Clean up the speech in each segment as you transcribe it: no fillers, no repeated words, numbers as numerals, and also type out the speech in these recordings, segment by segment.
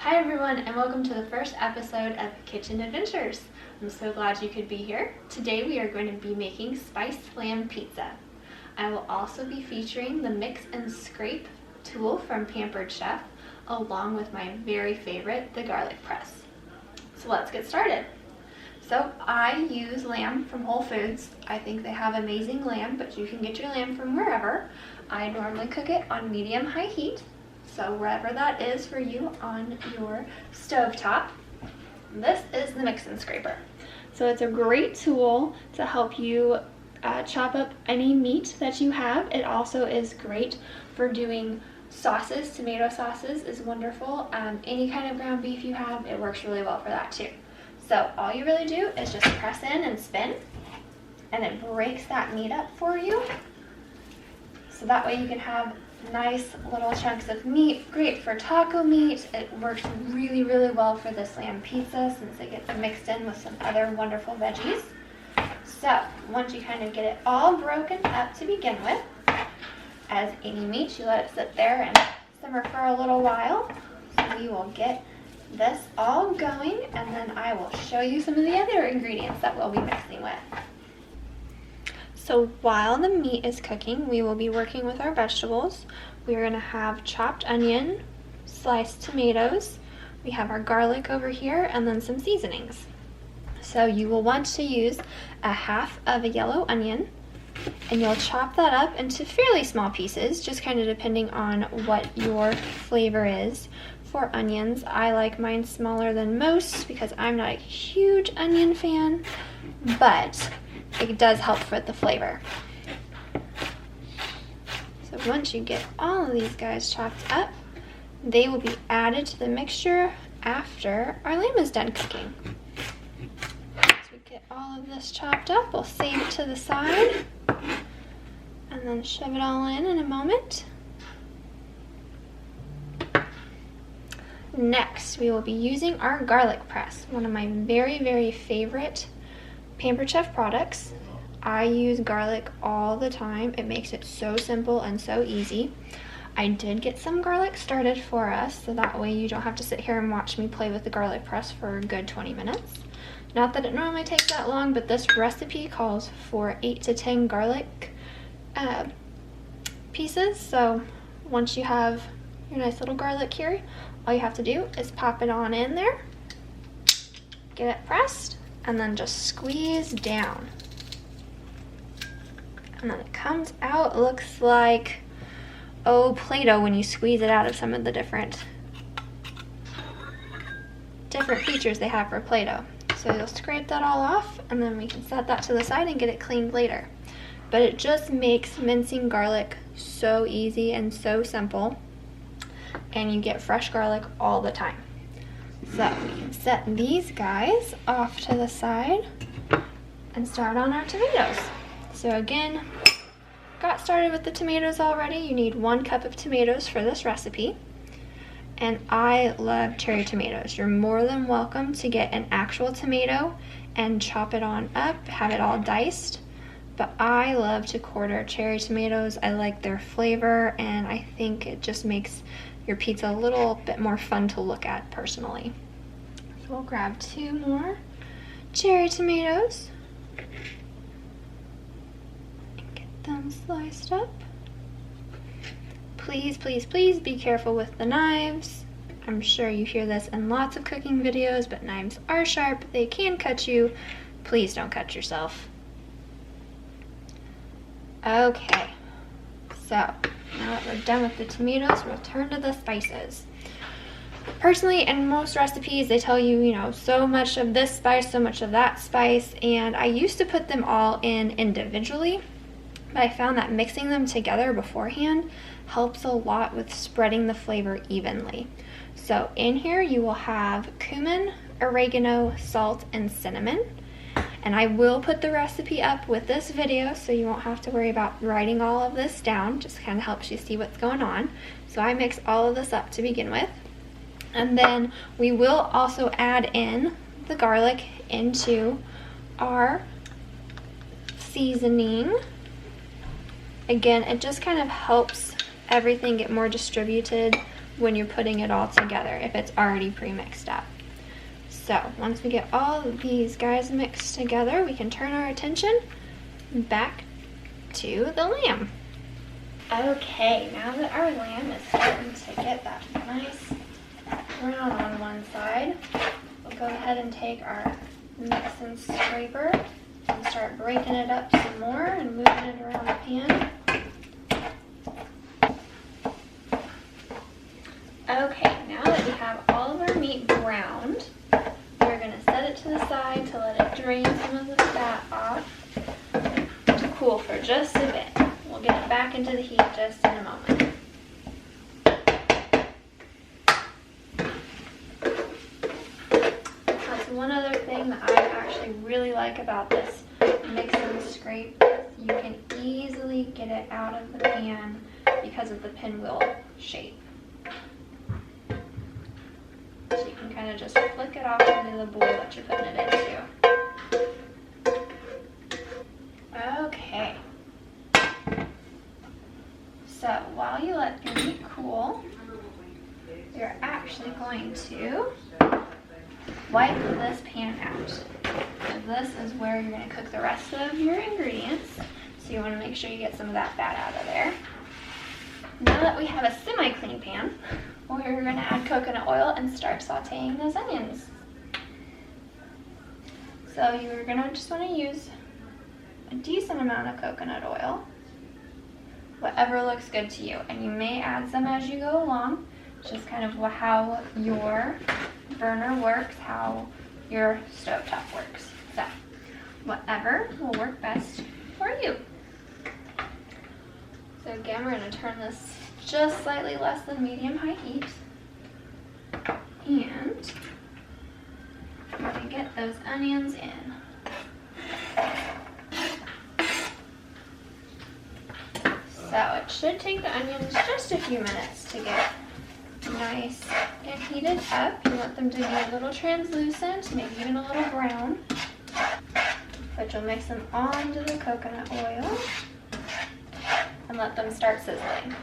Hi everyone, and welcome to the first episode of Kitchen Adventures. I'm so glad you could be here. Today we are going to be making spiced lamb pizza. I will also be featuring the mix and scrape tool from Pampered Chef, along with my very favorite, the garlic press. So let's get started. So I use lamb from Whole Foods. I think they have amazing lamb, but you can get your lamb from wherever. I normally cook it on medium-high heat. So wherever that is for you on your stovetop. This is the mix and scraper. So it's a great tool to help you chop up any meat that you have. It also is great for doing sauces. Tomato sauces is wonderful. Any kind of ground beef you have, it works really well for that too. So all you really do is just press in and spin, and it breaks that meat up for you. So that way you can have nice little chunks of meat. Great for taco meat. It works really, really well for this lamb pizza since it gets mixed in with some other wonderful veggies. So once you kind of get it all broken up to begin with, as any meat, you let it sit there and simmer for a little while. So we will get this all going, and then I will show you some of the other ingredients that we'll be mixing with. So while the meat is cooking, we will be working with our vegetables. We are going to have chopped onion, sliced tomatoes, we have our garlic over here, and then some seasonings. So you will want to use a half of a yellow onion, and you'll chop that up into fairly small pieces, just kind of depending on what your flavor is. For onions, I like mine smaller than most because I'm not a huge onion fan, but it does help with the flavor. So once you get all of these guys chopped up, they will be added to the mixture after our lamb is done cooking. Once we get all of this chopped up, we'll save it to the side and then shove it all in a moment. Next, we will be using our garlic press, one of my very, very favorite Pampered Chef products. I use garlic all the time. It makes it so simple and so easy. I did get some garlic started for us, so that way you don't have to sit here and watch me play with the garlic press for a good 20 minutes. Not that it normally takes that long, but this recipe calls for 8 to 10 garlic pieces. So once you have your nice little garlic here, all you have to do is pop it on in there, get it pressed, and then just squeeze down. And then it comes out, looks like, Play-Doh when you squeeze it out of some of the different features they have for Play-Doh. So you'll scrape that all off, and then we can set that to the side and get it cleaned later. But it just makes mincing garlic so easy and so simple, and you get fresh garlic all the time. So we can set these guys off to the side and start on our tomatoes. So again, got started with the tomatoes already. You need 1 cup of tomatoes for this recipe. And I love cherry tomatoes. You're more than welcome to get an actual tomato and chop it on up, have it all diced. But I love to quarter cherry tomatoes. I like their flavor, and I think it just makes your pizza a little bit more fun to look at personally. So we'll grab 2 more cherry tomatoes and get them sliced up. Please, please, please be careful with the knives. I'm sure you hear this in lots of cooking videos, but knives are sharp. They can cut you. Please don't cut yourself. Okay, so now that we're done with the tomatoes, we'll turn to the spices. Personally, in most recipes, they tell you, so much of this spice, so much of that spice, and I used to put them all in individually, but I found that mixing them together beforehand helps a lot with spreading the flavor evenly. So in here, you will have cumin, oregano, salt, and cinnamon. And I will put the recipe up with this video, so you won't have to worry about writing all of this down. Just kind of helps you see what's going on. So I mix all of this up to begin with. And then we will also add in the garlic into our seasoning. Again, it just kind of helps everything get more distributed when you're putting it all together if it's already pre-mixed up. So once we get all of these guys mixed together, we can turn our attention back to the lamb. Okay, now that our lamb is starting to get that nice brown on one side, we'll go ahead and take our mix and scraper and start breaking it up some more and moving it around the pan. Okay, now that we have all of our meat browned, we're going to set it to the side to let it drain some of the fat off to cool for just a bit. We'll get it back into the heat just in a moment. That's one other thing that I actually really like about this mix and scrape. You can easily get it out of the pan because of the pinwheel shape. So you can kind of just flick it off into the bowl that you're putting it into. Okay. So while you let your meat cool, you're actually going to wipe this pan out. So this is where you're going to cook the rest of your ingredients. So you want to make sure you get some of that fat out of there. Now that we have a semi-clean pan, we're going to add coconut oil and start sauteing those onions. So you're going to just want to use a decent amount of coconut oil, whatever looks good to you, and you may add some as you go along. It's just kind of how your burner works, how your stovetop works. So whatever will work best for you. So again, we're going to turn this just slightly less than medium-high heat. And we're going to get those onions in. So it should take the onions just a few minutes to get nice and heated up. You want them to be a little translucent, maybe even a little brown. But you'll mix them onto the coconut oil and let them start sizzling.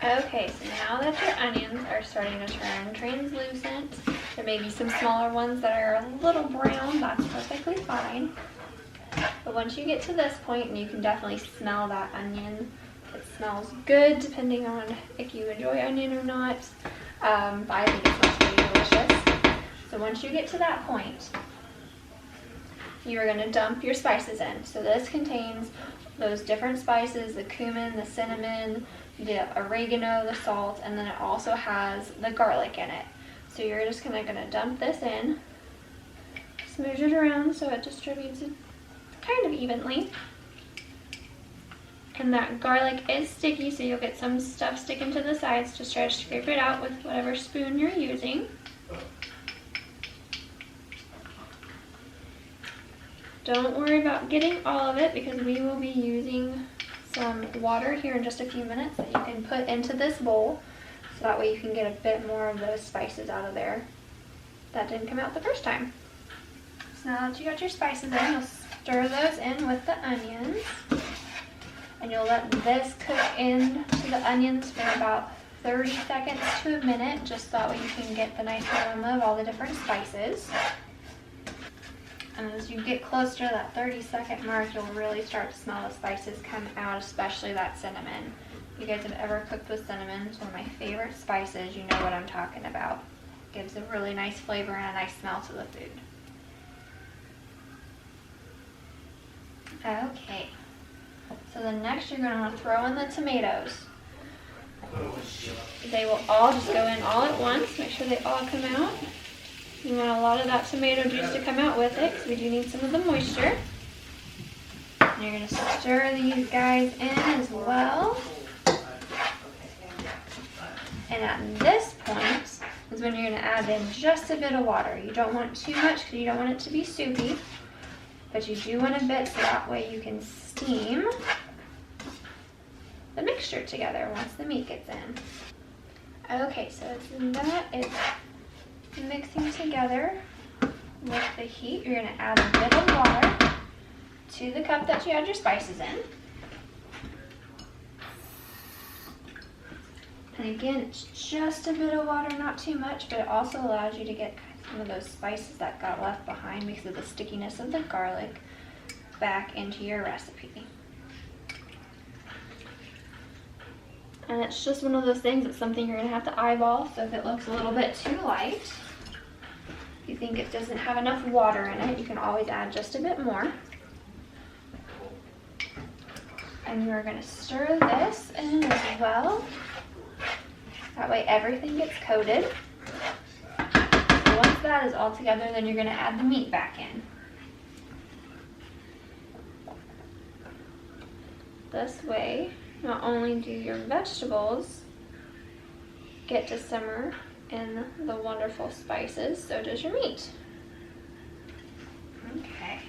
Okay, so now that your onions are starting to turn translucent, there may be some smaller ones that are a little brown, that's perfectly fine. But once you get to this point, and you can definitely smell that onion, it smells good depending on if you enjoy onion or not, but I think it smells pretty delicious. So once you get to that point, you're going to dump your spices in. So this contains those different spices, the cumin, the cinnamon, the oregano, the salt, and then it also has the garlic in it. So you're just going to dump this in, smoosh it around so it distributes it kind of evenly. And that garlic is sticky, so you'll get some stuff sticking to the sides. Just try to scrape it out with whatever spoon you're using. Don't worry about getting all of it because we will be using some water here in just a few minutes that you can put into this bowl, so that way you can get a bit more of those spices out of there that didn't come out the first time. So now that you got your spices in, you'll stir those in with the onions, and you'll let this cook into the onions for about 30 seconds to a minute, just so that way you can get the nice aroma of all the different spices. And as you get closer to that 30-second mark, you'll really start to smell the spices come out, especially that cinnamon. If you guys have ever cooked with cinnamon, it's one of my favorite spices. You know what I'm talking about. It gives a really nice flavor and a nice smell to the food. Okay, so then next you're going to want to throw in the tomatoes. They will all just go in all at once. Make sure they all come out. You want a lot of that tomato juice to come out with it because we do need some of the moisture. And you're going to stir these guys in as well. And at this point is when you're going to add in just a bit of water. You don't want too much because you don't want it to be soupy. But you do want a bit so that way you can steam the mixture together once the meat gets in. Okay, so it's mixing together with the heat. You're going to add a bit of water to the cup that you had your spices in. And again, it's just a bit of water, not too much, but it also allows you to get some of those spices that got left behind because of the stickiness of the garlic back into your recipe. And it's just one of those things, it's something you're gonna have to eyeball, so if it looks a little bit too light, if you think it doesn't have enough water in it, you can always add just a bit more. And you're gonna stir this in as well. That way everything gets coated. So once that is all together, then you're gonna add the meat back in. This way, not only do your vegetables get to simmer in the wonderful spices, so does your meat. Okay.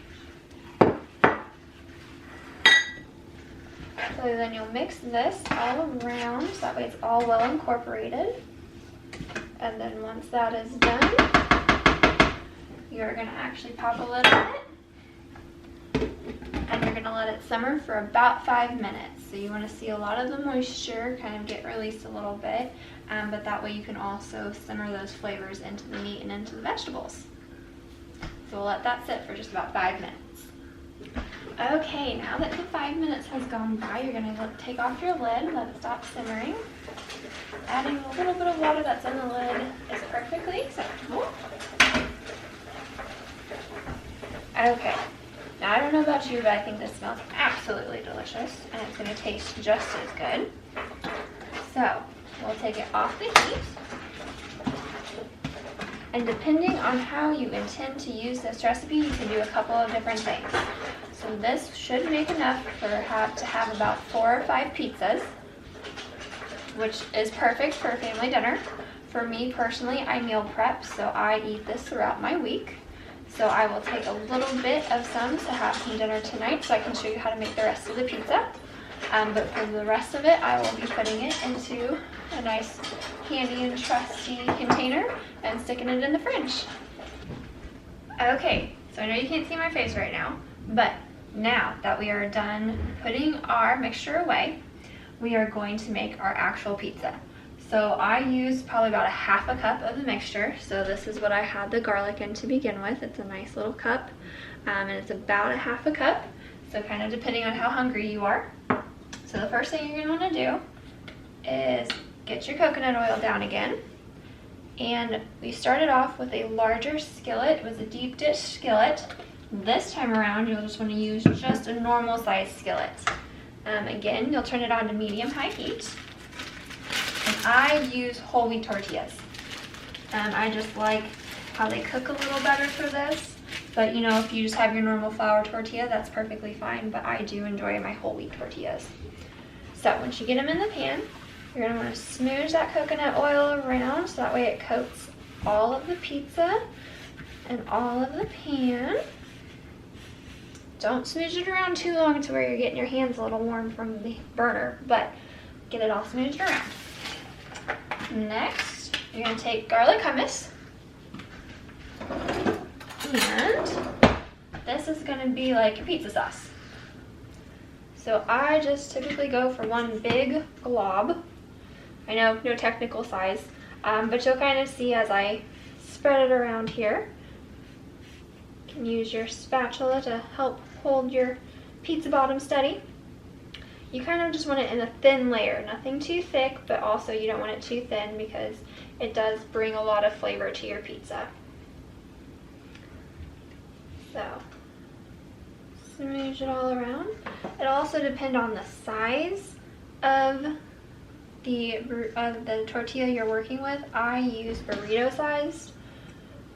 So then you'll mix this all around, so that way it's all well incorporated. And then once that is done, you're gonna actually pop a lid on it. And you're gonna let it simmer for about 5 minutes. So you wanna see a lot of the moisture kind of get released a little bit, but that way you can also simmer those flavors into the meat and into the vegetables. So we'll let that sit for just about 5 minutes. Okay, now that the 5 minutes has gone by, you're gonna take off your lid, let it stop simmering. Adding a little bit of water that's in the lid is perfectly acceptable. Okay. Now, I don't know about you, but I think this smells absolutely delicious, and it's going to taste just as good. So, we'll take it off the heat. And depending on how you intend to use this recipe, you can do a couple of different things. So this should make enough to have about 4 or 5 pizzas, which is perfect for a family dinner. For me personally, I meal prep, so I eat this throughout my week. So I will take a little bit of some to have some dinner tonight so I can show you how to make the rest of the pizza. But for the rest of it, I will be putting it into a nice handy and trusty container and sticking it in the fridge. Okay, so I know you can't see my face right now, but now that we are done putting our mixture away, we are going to make our actual pizza. So I used probably about 1/2 cup of the mixture. So this is what I had the garlic in to begin with. It's a nice little cup, and it's about 1/2 cup. So kind of depending on how hungry you are. So the first thing you're gonna wanna do is get your coconut oil down again. And we started off with a larger skillet. It was a deep dish skillet. This time around, you'll just wanna use just a normal size skillet. Again, you'll turn it on to medium-high heat. And I use whole wheat tortillas. I just like how they cook a little better for this. But you know, if you just have your normal flour tortilla, that's perfectly fine. But I do enjoy my whole wheat tortillas. So once you get them in the pan, you're gonna wanna smoosh that coconut oil around so that way it coats all of the pizza and all of the pan. Don't smoosh it around too long to where you're getting your hands a little warm from the burner, but get it all smooshed around. Next, you're gonna take garlic hummus, and this is gonna be like your pizza sauce. So I just typically go for one big glob. I know, no technical size, but you'll kind of see as I spread it around here. You can use your spatula to help hold your pizza bottom steady. You kind of just want it in a thin layer, nothing too thick, but also you don't want it too thin because it does bring a lot of flavor to your pizza. So, smoosh it all around. It'll also depend on the size of the tortilla you're working with. I use burrito-sized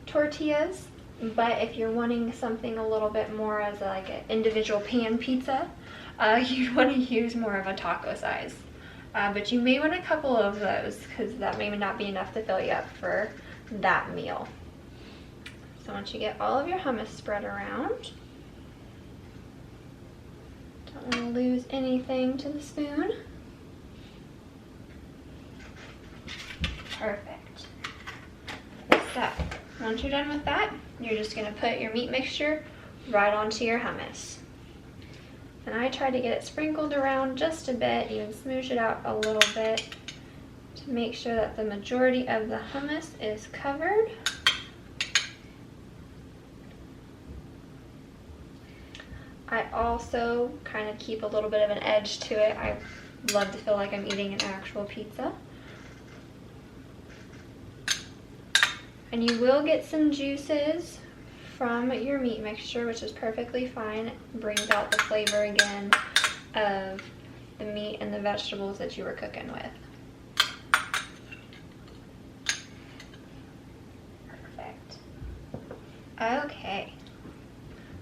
tortillas, but if you're wanting something a little bit more as like an individual pan pizza, you'd want to use more of a taco size. But you may want a couple of those because that may not be enough to fill you up for that meal. So once you get all of your hummus spread around, don't want to lose anything to the spoon. Perfect. So once you're done with that, you're just going to put your meat mixture right onto your hummus. And I try to get it sprinkled around just a bit, even smoosh it out a little bit to make sure that the majority of the hummus is covered. I also kind of keep a little bit of an edge to it. I love to feel like I'm eating an actual pizza. And you will get some juices from your meat mixture, which is perfectly fine. It brings out the flavor again of the meat and the vegetables that you were cooking with. Perfect. Okay.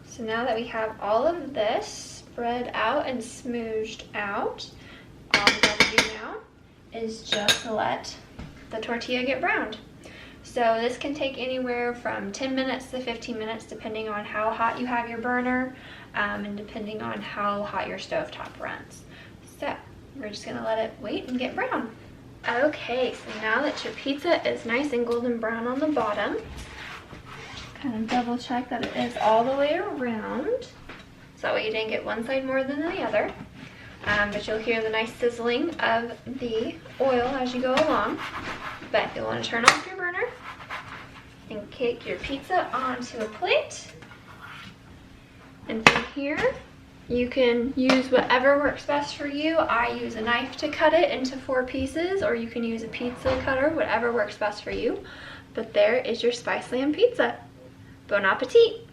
So now that we have all of this spread out and smooshed out, all we gotta do now is just let the tortilla get browned. So this can take anywhere from 10 minutes to 15 minutes depending on how hot you have your burner and depending on how hot your stovetop runs. So we're just gonna let it wait and get brown. Okay, so now that your pizza is nice and golden brown on the bottom, kind of double check that it is all the way around. So that way you didn't get one side more than the other. But you'll hear the nice sizzling of the oil as you go along. But you'll want to turn off your burner and kick your pizza onto a plate. And from here, you can use whatever works best for you. I use a knife to cut it into 4 pieces, or you can use a pizza cutter, whatever works best for you. But there is your spice lamb pizza. Bon appetit!